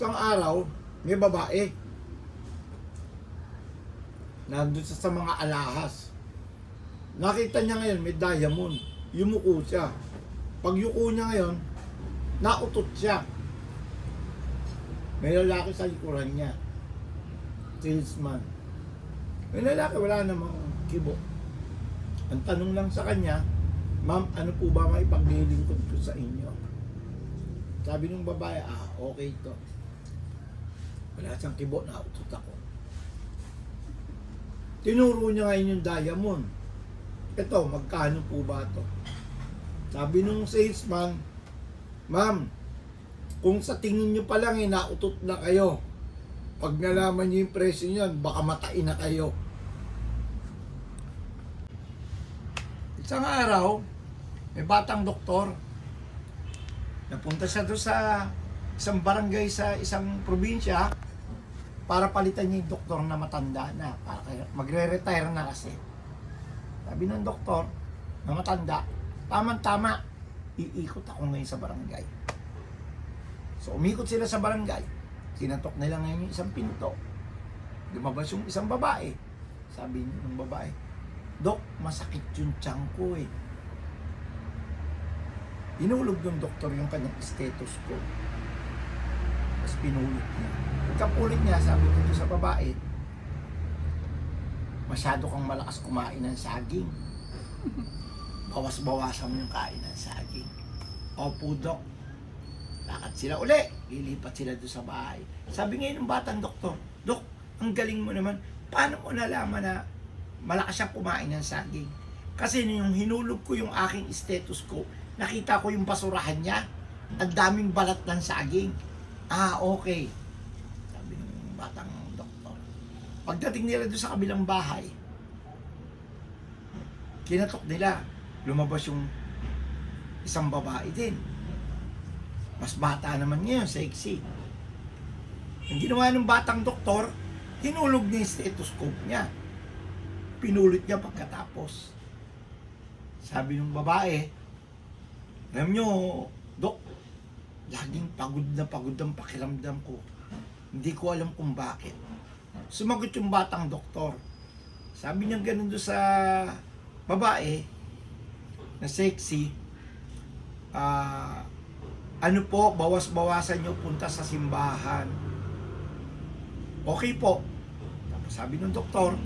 Isang araw, may babae. Nandun sa mga alahas. Nakita niya ngayon, may diamond. Yumuko siya. Pag yuko niya ngayon, nautot siya. May lalaki sa likuran niya. Salesman. May lalaki, wala namang kibo. Ang tanong lang sa kanya, ma'am, ano po ba maipaglilingkod ko sa inyo? Sabi ng babae, okay to. Wala siyang kibo, nautot ako. Tinuro niya ngayon yung diamond. Ito, magkano po ba to? Sabi nung salesman, ma'am, kung sa tingin nyo pa lang, nautot na kayo. Pag nalaman nyo yung presyo niyan, baka matain na kayo. Isang araw, may batang doktor. Napunta siya doon sa isang barangay sa isang probinsya para palitan niya yung doktor na matanda na. Magre-retire na kasi. Sabi ng doktor na matanda, tama-tama, iikot ako ngayon sa barangay. So umikot sila sa barangay. Kinatok nila ngayon yung isang pinto. Lumabas yung isang babae. Sabi ng babae, Dok, masakit yung tiyan ko eh. Inulog ng doktor yung kanyang stethoscope. Tapos pinulit niya. Pagkapulit niya, sabi dito sa babae, masyado kang malakas kumain ng saging. Bawas-bawasan mo yung kain ng saging. Opo, Dok. Lakad sila uli. Lilipat sila doon sa bahay. Sabi ngayon ng batang doktor, Dok, ang galing mo naman. Paano mo nalaman na malakas siyang kumain ng saging? Kasi nung hinulog ko yung aking stethoscope, nakita ko yung basurahan niya. Ang daming balat ng saging. Okay. Sabi ng batang doktor. Pagdating nila doon sa kabilang bahay, kinatok nila. Lumabas yung isang babae din. Mas bata naman ngayon, sexy. Ang ginawa ng batang doktor, hinulog niya yung stethoscope niya. Pinulit niya pagkatapos. Sabi ng babae, alam nyo, Dok, laging pagod ang pakiramdam ko. Hindi ko alam kung bakit. Sumagot yung batang doktor. Sabi niya ganun doon sa babae na sexy, ano po, bawas-bawasan nyo punta sa simbahan. Okay po. Tapos sabi ng doktor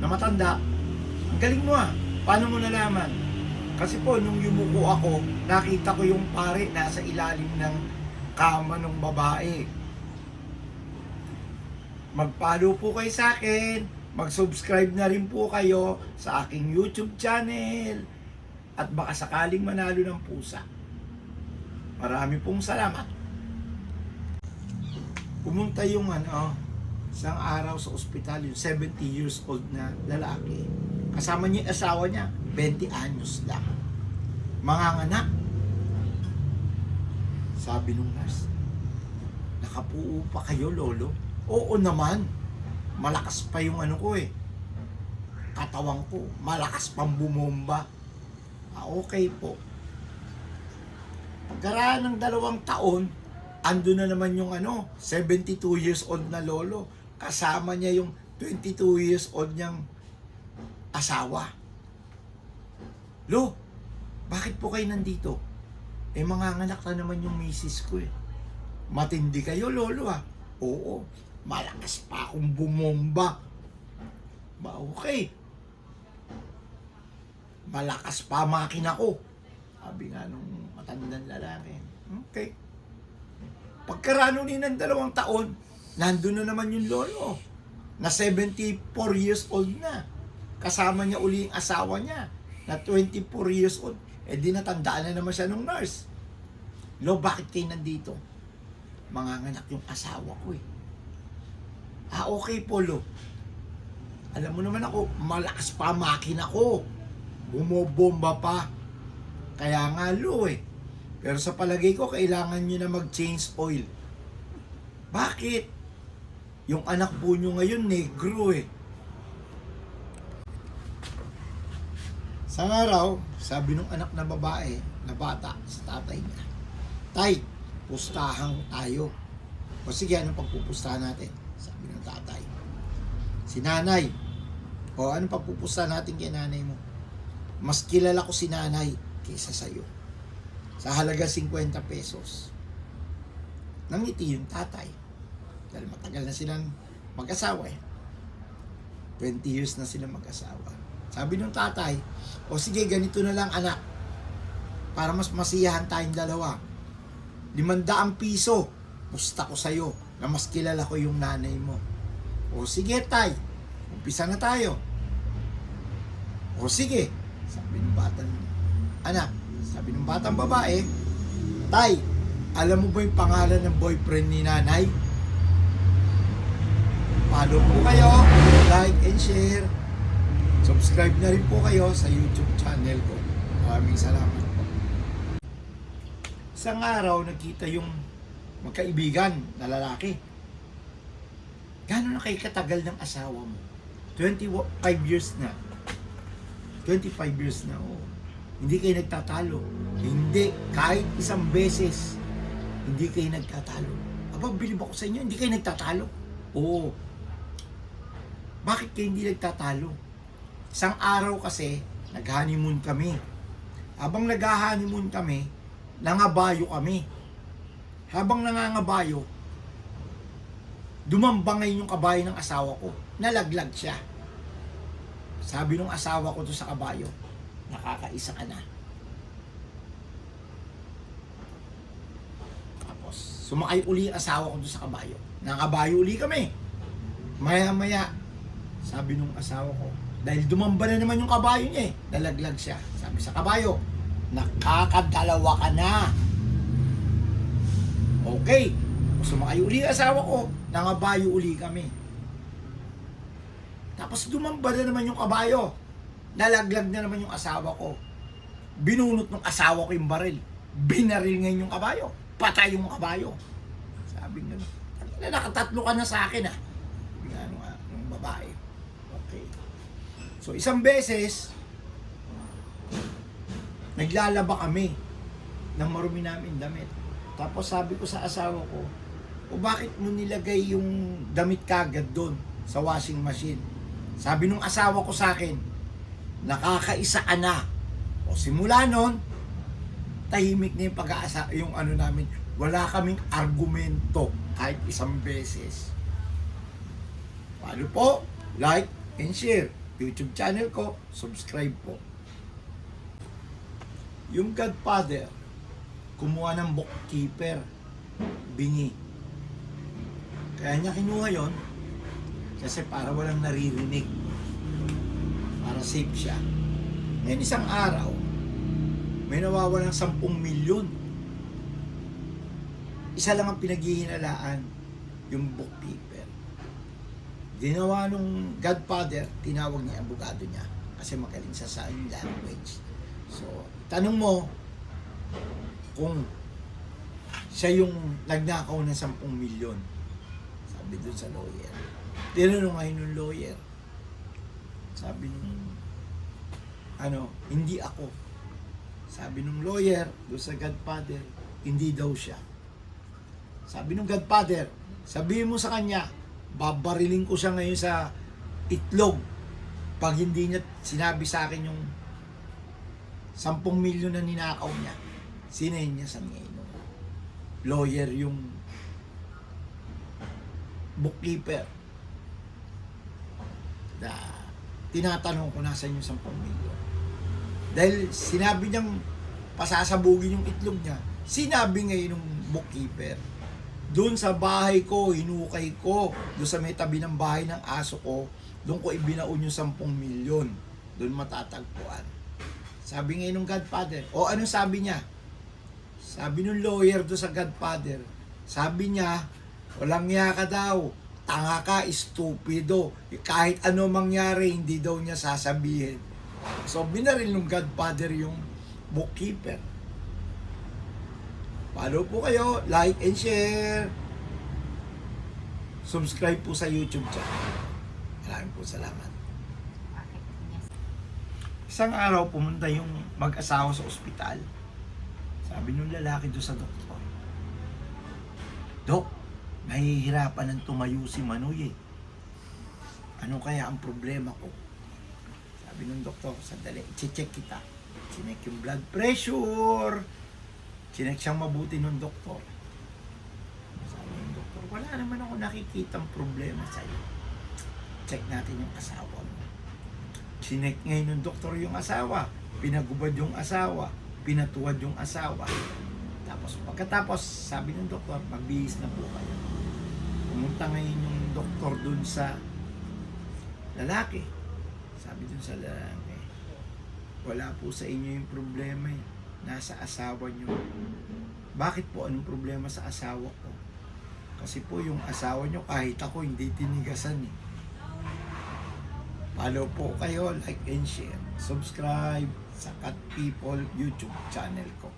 na matanda, ang galing mo paano mo nalaman? Kasi po, nung yumuko ako, nakita ko yung pare nasa ilalim ng kama ng babae. Mag-follow po kayo sa akin, mag-subscribe na rin po kayo sa aking YouTube channel, at baka sakaling manalo ng pusa. Marami pong salamat. Pumunta yung isang araw sa ospital, yung 70 years old na lalaki. Kasama niya yung asawa niya, 20 anyos lang. Manganganak. Sabi nung nurse, nakapuo pa kayo, lolo? Oo naman. Malakas pa yung ko eh. Katawang ko, malakas pang bumomba. Okay po. Pagkaraan ng 2 taon, ando na naman yung 72 years old na lolo. Kasama niya yung 22 years old niyang asawa. Lo, bakit po kayo nandito? Manganganak na naman yung misis ko eh. Matindi kayo, lolo Oo, malakas pa akong bumomba. Okay. Malakas pa makina ko. Sabi nga nung matandang lalaki. Okay. Pagkarano din ng 2 taon, nandun na naman yung lolo. Na 74 years old na. Kasama niya uli yung asawa niya. Na 24 years old. Di natandaan na naman siya nung nurse. Lo, bakit kayo nandito? Manganganak yung asawa ko eh. Okay po, lo. Alam mo naman ako, malakas pa makina ko. Bumobomba pa. Kaya nga, lo eh. Pero sa palagay ko, kailangan nyo na mag-change oil. Bakit? Yung anak po nyo ngayon, negro eh. Sa araw, sabi nung anak na babae, na bata, sa tatay niya, Tay, pustahan tayo. O sige, anong pagpupustahan natin? Sabi ng tatay. Si nanay. O anong pagpupustahan natin kay nanay mo? Mas kilala ko si nanay kaysa sa'yo. Sa halaga 50 pesos. Nangiti yung tatay. Dahil matagal na silang mag-asawa eh. 20 years na sila mag-asawa. Sabi ng tatay, o sige, ganito na lang anak. Para mas masiyahan tayong dalawa. 500 piso. Pusta ko sa'yo na mas kilala ko yung nanay mo. O sige tay, umpisa na tayo. O sige, sabi ng batang anak, sabi ng batang babae, tay, alam mo ba yung pangalan ng boyfriend ni nanay? Follow po kayo, like and share. Subscribe na rin po kayo sa YouTube channel ko. Maraming salamat po. Isang araw, nakita yung magkaibigan na lalaki. Gano'n na kayo katagal ng asawa mo? 25 years na. 25 years na, oh. Hindi kayo nagtatalo. Hindi, kahit isang beses, hindi kayo nagtatalo. Aba, bilib ako sa inyo, hindi kayo nagtatalo. Oo. Bakit kayo hindi nagtatalo? Isang araw kasi, nag-honeymoon kami. Habang nag-honeymoon kami, nangabayo kami. Habang nangangabayo, dumambangay yung kabayo ng asawa ko. Nalaglag siya. Sabi ng asawa ko to sa kabayo, nakakaisa ka na. Tapos, sumakay uli ang asawa ko to sa kabayo. Nangabayo uli kami. Maya-maya, sabi nung asawa ko, dahil dumamba na naman yung kabayo niya eh, nalaglag siya. Sabi sa kabayo, nakakadalawa ka na. Okay. Sumakay uli ang asawa ko, nangabayo uli kami. Tapos dumamba na naman yung kabayo. Nalaglag na naman yung asawa ko. Binunot ng asawa ko yung baril. Binaril ngayon yung kabayo. Patay yung kabayo. Sabi nga, nakatatlo ka na sa akin ah. Sabi nga nung babae. Okay. So isang beses, naglalaba kami ng marumi namin damit. Tapos sabi ko sa asawa ko, o bakit mo nilagay yung damit kagad doon sa washing machine? Sabi nung asawa ko sa akin, nakakaisa ka na. O simula noon, tahimik na yung pag-aasa, yung ano namin, wala kaming argumento kahit isang beses. Paano po? Like and share. YouTube channel ko, subscribe po. Yung Godfather, kumuha ng bookkeeper, bingi. Kaya niya kinuha yon kasi para walang naririnig. Para safe siya. Ngayon isang araw, may nawawalang 10 milyon. Isa lang ang pinaghihinalaan, yung bookkeeper. Ginawa nung Godfather, tinawag niya ang abogado niya kasi magaling sa sign language. So, tanong mo kung siya yung nagnakaw ng 10 milyon. Sabi dun sa lawyer. Tinanong ngayon ng lawyer. Sabi nung hindi ako. Sabi nung lawyer doon sa Godfather, hindi daw siya. Sabi nung Godfather, sabihin mo sa kanya, babariling ko siya ngayon sa itlog pag hindi niya sinabi sa akin yung 10 milyon na ninakaw niya. Sinayin niya sa ngayon. Lawyer yung bookkeeper. Tinatanong ko nasan yung 10 milyon. Dahil sinabi niyang pasasabugin yung itlog niya, sinabi ngayon ng bookkeeper, doon sa bahay ko, hinukay ko, doon sa may tabi ng bahay ng aso ko, doon ko ibinaon yung 10 milyon. Doon matatagpuan. Sabi ngayon ng Godfather, o anong sabi niya? Sabi ng lawyer doon sa Godfather, sabi niya, walang niya ka daw, tanga ka, estupido. Kahit ano mangyari, hindi daw niya sasabihin. So, binaril ng Godfather yung bookkeeper. Follow po kayo, like and share. Subscribe po sa YouTube channel. Maraming po salamat. Isang araw, pumunta yung mag-asawa sa ospital. Sabi nung lalaki doon sa doktor, Dok, Mahihirapan ng tumayo si Manoy eh. Ano kaya ang problema ko? Sabi ng doktor, sandali, i-check kita. Chinek yung blood pressure. Chinek siyang mabuti ng doktor. Sabi ng doktor, wala naman ako nakikitang problema sa'yo. Check natin yung asawa mo. Chinek ngayon ng doktor yung asawa. Pinagubad yung asawa. Pinatuwad yung asawa. Tapos pagkatapos, sabi ng doktor, magbihis na po kayo. Pumunta ngayon yung doktor dun sa lalaki. Sabi dun sa lalaki, wala po sa inyo yung problema eh. Nasa asawa nyo. Bakit po? Anong problema sa asawa ko? Kasi po yung asawa nyo, kahit ako, hindi tinigasan eh. Follow po kayo, like and share. Subscribe sa Cat People YouTube channel ko.